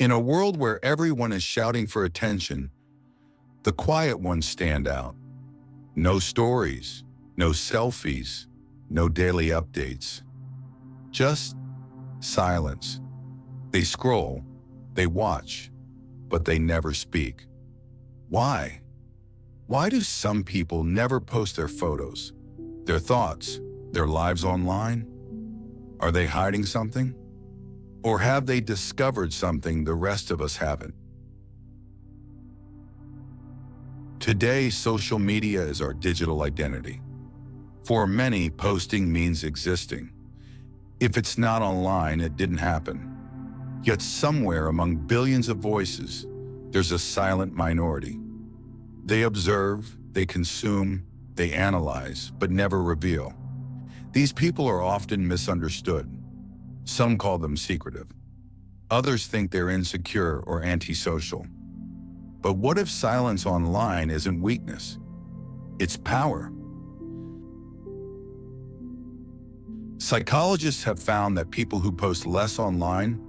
In a world where everyone is shouting for attention, the quiet ones stand out. No stories, no selfies, no daily updates. Just silence. They scroll, they watch, but they never speak. Why? Why do some people never post their photos, their thoughts, their lives online? Are they hiding something? Or have they discovered something the rest of us haven't? Today, social media is our digital identity. For many, posting means existing. If it's not online, it didn't happen. Yet somewhere among billions of voices, there's a silent minority. They observe, they consume, they analyze, but never reveal. These people are often misunderstood. Some call them secretive. Others think they're insecure or antisocial. But what if silence online isn't weakness? It's power. Psychologists have found that people who post less online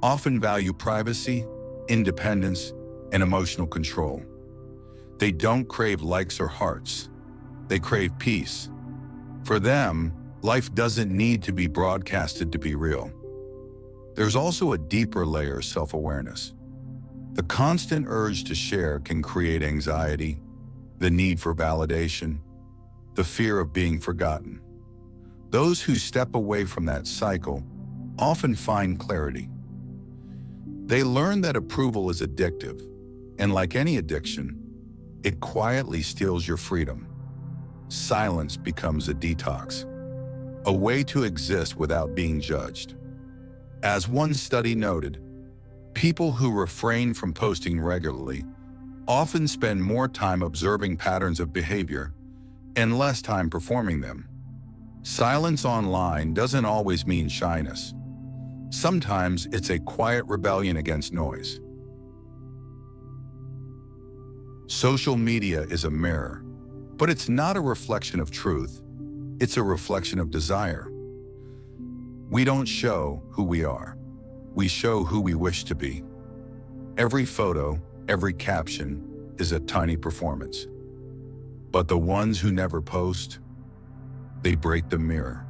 often value privacy, independence, and emotional control. They don't crave likes or hearts. They crave peace. For them, life doesn't need to be broadcasted to be real. There's also a deeper layer of self-awareness. The constant urge to share can create anxiety, the need for validation, the fear of being forgotten. Those who step away from that cycle often find clarity. They learn that approval is addictive, and like any addiction, it quietly steals your freedom. Silence becomes a detox, a way to exist without being judged. As one study noted, people who refrain from posting regularly often spend more time observing patterns of behavior and less time performing them. Silence online doesn't always mean shyness. Sometimes it's a quiet rebellion against noise. Social media is a mirror, but it's not a reflection of truth. It's a reflection of desire. We don't show who we are. We show who we wish to be. Every photo, every caption is a tiny performance. But the ones who never post, they break the mirror.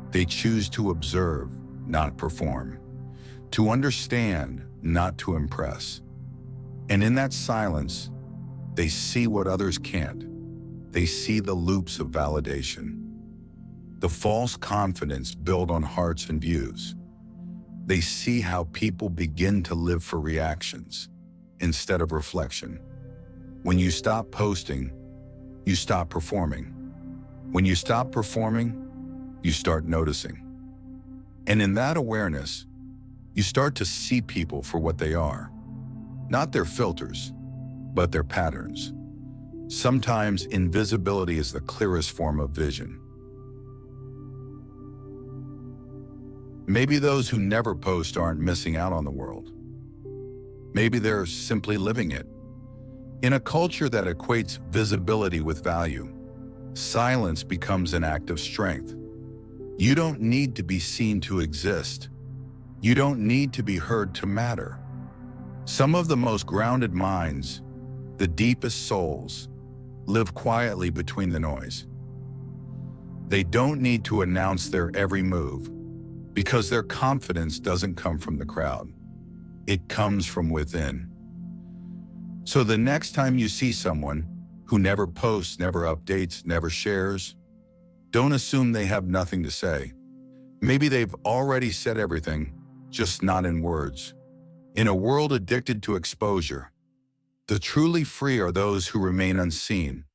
They choose to observe, not perform. To understand, not to impress. And in that silence, they see what others can't. They see the loops of validation, the false confidence built on hearts and views. They see how people begin to live for reactions instead of reflection. When you stop posting, you stop performing. When you stop performing, you start noticing. And in that awareness, you start to see people for what they are. Not their filters, but their patterns. Sometimes invisibility is the clearest form of vision. Maybe those who never post aren't missing out on the world. Maybe they're simply living it. In a culture that equates visibility with value, silence becomes an act of strength. You don't need to be seen to exist. You don't need to be heard to matter. Some of the most grounded minds, the deepest souls, live quietly between the noise. They don't need to announce their every move because their confidence doesn't come from the crowd. It comes from within. So the next time you see someone who never posts, never updates, never shares, don't assume they have nothing to say. Maybe they've already said everything, just not in words. In a world addicted to exposure, the truly free are those who remain unseen,